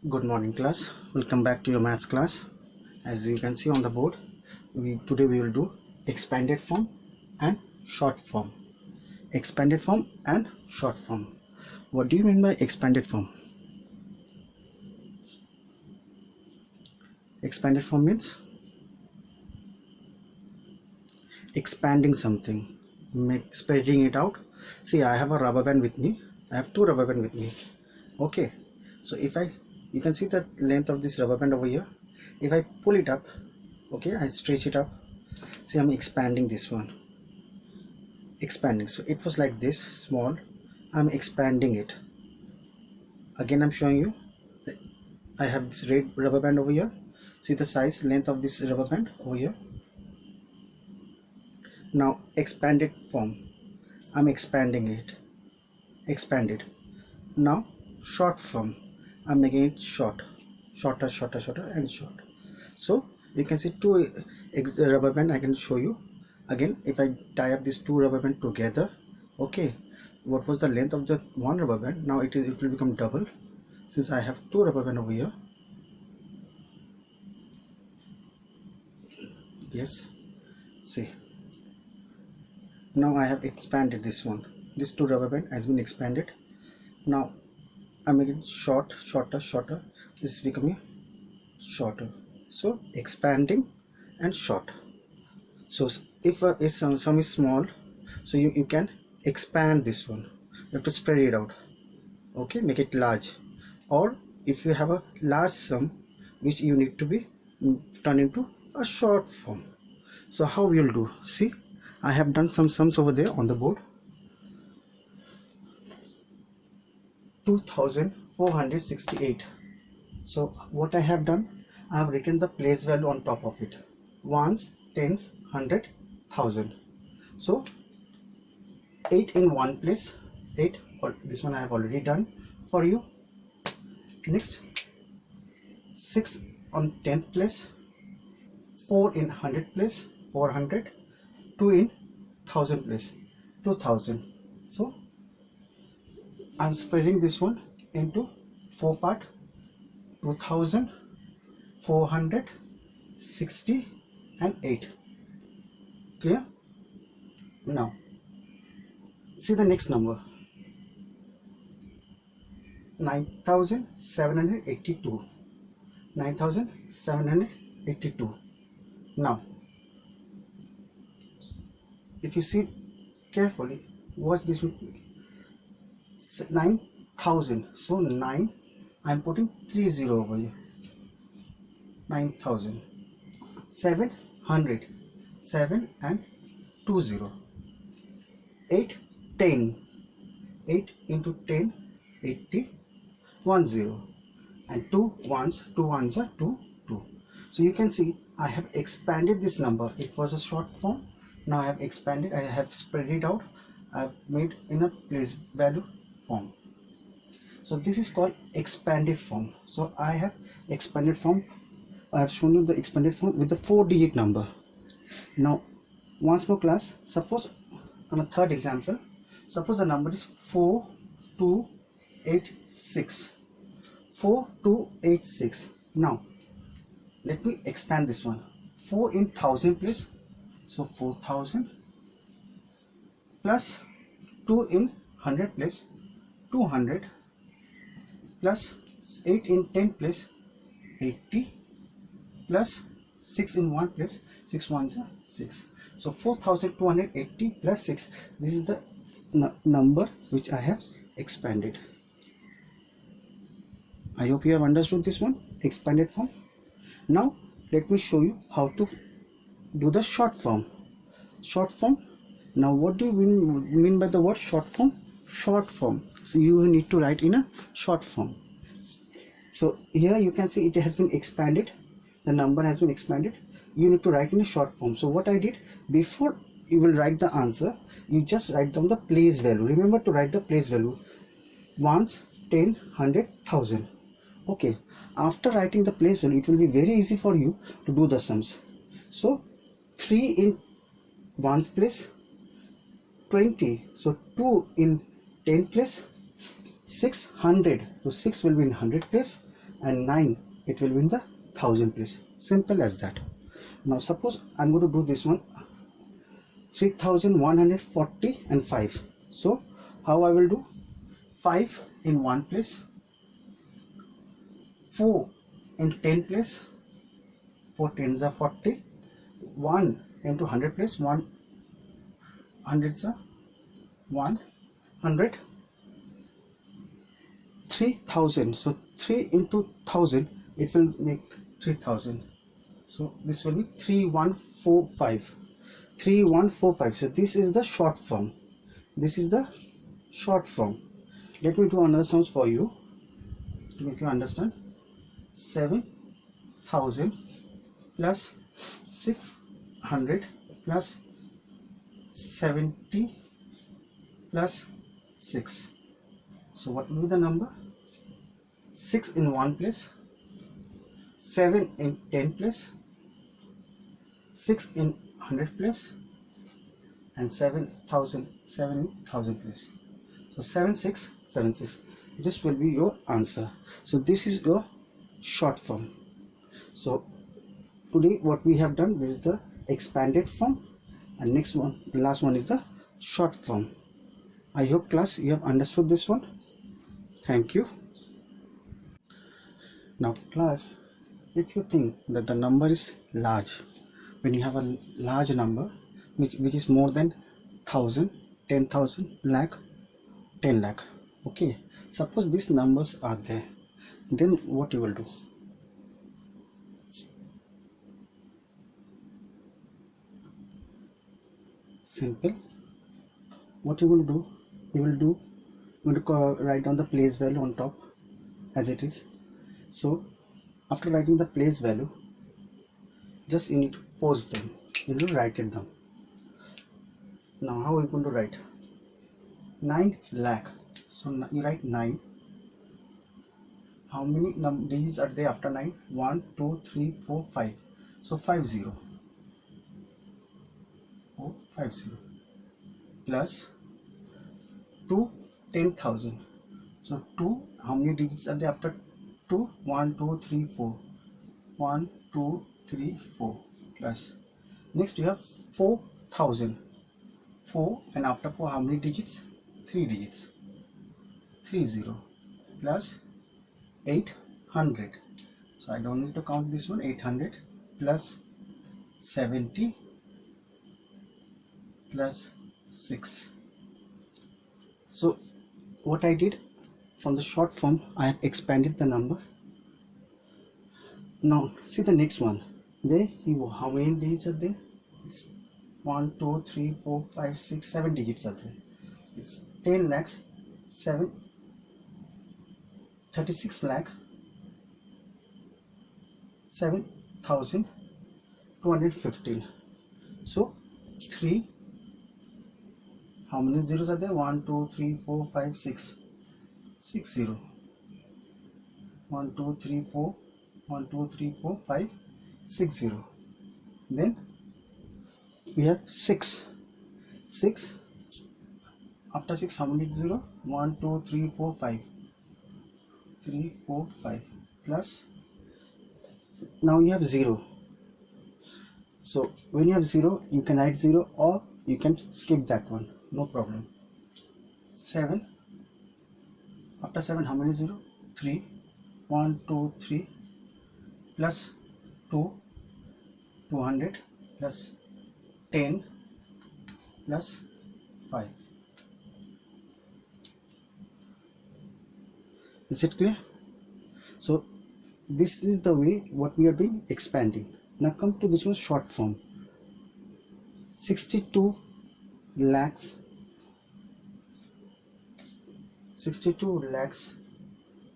Good morning class, welcome back to your maths class. As you can see on the board, today we will do expanded form and short form. Expanded form and short form. What do you mean by expanded form? Expanded form means expanding something, spreading it out. See, I have a rubber band with me. I have two rubber band with me. Okay, so you can see the length of this rubber band over here. If I pull it up, okay, I stretch it up. See, I'm expanding this one. Expanding, so it was like this small. I'm expanding it. Again, I'm showing you that I have this red rubber band over here. See the size, length of this rubber band over here. Now expanded form, I'm expanding it. Expanded. Now short form, I'm making it short, shorter, and short. So you can see two rubber band. I can show you again. If I tie up these two rubber band together, okay, what was the length of the one rubber band? Now it will become double, since I have two rubber band over here. Yes, see, now I have expanded this one. This two rubber band has been expanded. Now I'm making it short, shorter. This is becoming shorter. So expanding and short. So if sum is small, so you can expand this one. You have to spread it out. Okay, make it large. Or if you have a large sum which you need to be turned into a short form. So how we'll do? See, I have done some sums over there on the board. 2468. So what I have done, I have written the place value on top of it. Ones, tens, 100, 1000. So 8 in one place, 8. This one I have already done for you. Next, 6 on 10th place, 4 in 100 place, 400, 2 in 1000 place, 2000. So I'm spreading this one into 4 part, 2000, 400, 60 and 8. Clear? Now see the next number, 9782. 9782. Now if you see carefully, watch this one. 9000. So 9, I'm putting 30 over here. 9000. 700. 7 and 20. 8, 10. 8 into 10, 80. 10. And 2 ones are 2. So you can see I have expanded this number. It was a short form. Now I have expanded. I have spread it out. I have made in a place value form. So this is called expanded form. So I have expanded form. I have shown you the expanded form with the 4-digit number. Now once more class, suppose on a third example, suppose the number is 4286. 4286. Now let me expand this one. 4 in 1000 place, so 4000, plus 2 in 100 place, 200, plus 8 in 10 place, 80, plus 6 in 1 place, 6 ones are 6. So 4280 plus 6. This is the number which I have expanded. I hope you have understood this one, expanded form. Now let me show you how to do the short form. Short form. Now what do you mean by the word short form? Short form. So you need to write in a short form. So here you can see it has been expanded. The number has been expanded. You need to write in a short form. So what I did, before you will write the answer, you just write down the place value. Remember to write the place value. Ones, 10, 100, 1000. Okay. After writing the place value, it will be very easy for you to do the sums. So 3 in ones place, 20. So 2 in 10 place, 600. So 6 will be in 100 place, and 9 it will be in the thousand place. Simple as that. Now suppose I'm going to do this one, 3140 and 5. So how I will do? 5 in one place, 4 in 10 place, 4 tens are 40, 1 into 100 place, 1 hundreds are 100, 3000. So 3 into 1000 it will make 3000. So this will be 3145. 3145. So this is the short form. This is the short form. Let me do another sums for you to make you understand. 7000 plus 600 plus 70 plus 6. So what will be the number? 6 in one place, 7 in 10 place, 6 in 100 place, and 7,000 place. So 7676. This will be your answer. So this is your short form. So today what we have done, this is the expanded form, and next one, the last one, is the short form. I hope class you have understood this one. Thank you. Now class, if you think that the number is large, when you have a large number which is more than 1000, 10,000, lakh, 10 lakh, okay, suppose these numbers are there, then what you will do? Simple. What you will do? You will write down the place value on top as it is. So after writing the place value, just you need to pause them, you need to write it down. Now how are you going to write? 9 lakh. So you write 9. How many digits are there after 9? 1, 2, 3, 4, 5. So 50. 450 plus 2, 10,000. So 2, how many digits are there after 2? 1, 2, 3, 4. 1, 2, 3, 4 plus. Next you have 4,000. 4, and after 4 how many digits? 3 digits. 30 plus 800. So I don't need to count this one. 800 plus 70 plus 6. So what I did, from the short form I have expanded the number. Now see the next one. There you, how many digits are there? It's 1, 2, 3, 4, 5, 6, 7 digits are there. It's 10 lakhs, 7, 36 lakh, 7,215. So 3, how many zeros are there? 1, 2, 3, 4, 5, 6. 6 0. 1, 2, 3, 4. 1, 2, 3, 4, 5, 6 0. Then we have 6. 6. After 6, how many 0? 1, 2, 3, 4, 5. 3, 4, 5 plus. Now you have 0. So when you have 0, you can write 0 or you can skip that one. No problem. 7. After 7, how many 0? 3. 1, 2, 3 plus 2, 200 plus 10 plus 5. Is it clear? So this is the way what we are doing, expanding. Now come to this one, short form. 62 lakhs. 62 lakhs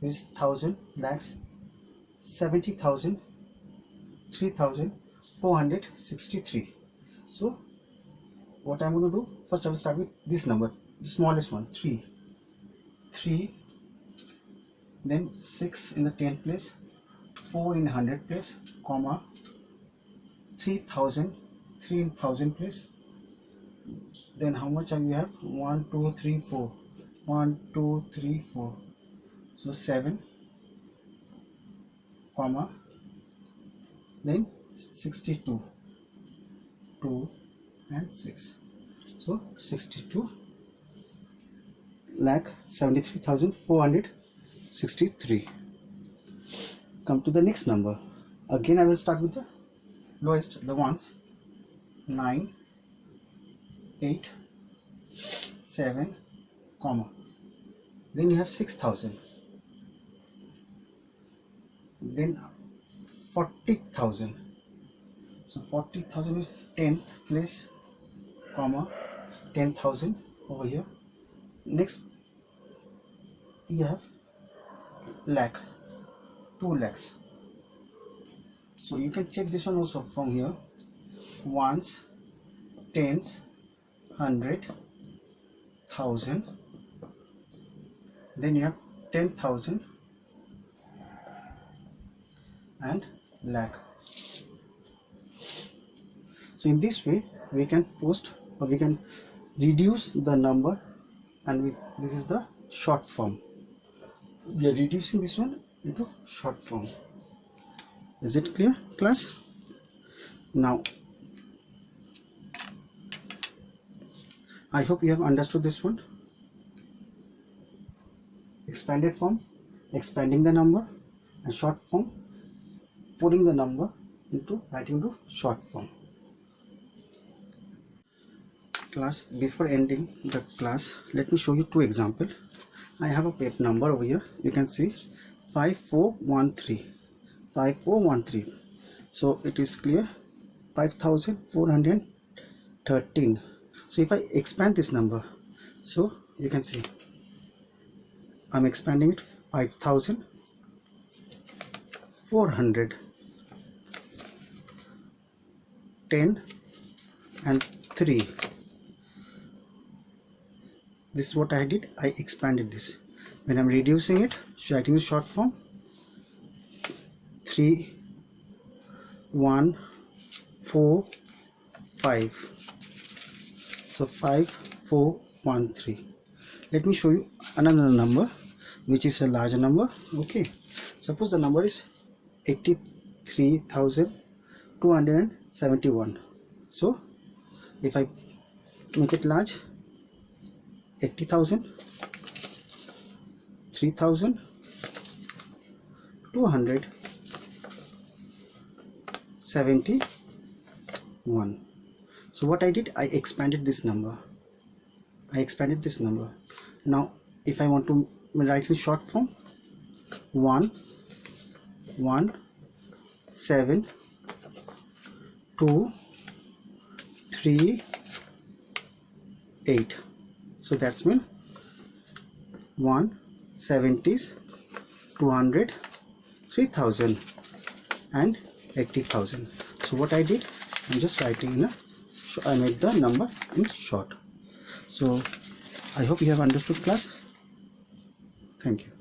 is 1000 lakhs. 70,000. 3,463. So what I'm going to do, first I will start with this number, the smallest one, 3. 3, then 6 in the 10th place, 4 in 100 place, comma, 3,000, 3 in 1000 place. Then how much we have? 1, 2, 3, 4. 1, 2, 3, 4. So 7. comma, then 62, 2 and 6. So 62,73,463. Come to the next number. Again I will start with the lowest, the ones. 9, 8, 7, comma, then you have 6,000, then 40,000. So 40,000 is 10th place, comma, 10,000 over here. Next you have lakh, 2 lakhs. So you can check this one also from here. Ones, tens, 100, 1,000, then you have 10,000 and lakh. So in this way we can post, or we can reduce the number, and this is the short form. We are reducing this one into short form. Is it clear, class? Now I hope you have understood this one. Expanded form, expanding the number, and short form, putting the number into writing to short form. Class, before ending the class, let me show you 2 examples. I have a PEP number over here. You can see 5413, 5413. So it is clear, 5,413. So if I expand this number, so you can see I'm expanding it, 5,400, 10 and 3. This is what I did. I expanded this. When I'm reducing it, writing in short form, 3, 1, 4, 5. So 5413. Let me show you another number which is a larger number. Okay, suppose the number is 83,271. So if I make it large, 80,000, 3,271. So what I did, I expanded this number. Now if I want to write in short form, 1, 1, 7, 2, 3, 8. So that's mean 170s, 200, 3,000 and 80,000. So what I did, I'm just writing in I made the number in short. So I hope you have understood, class. Thank you.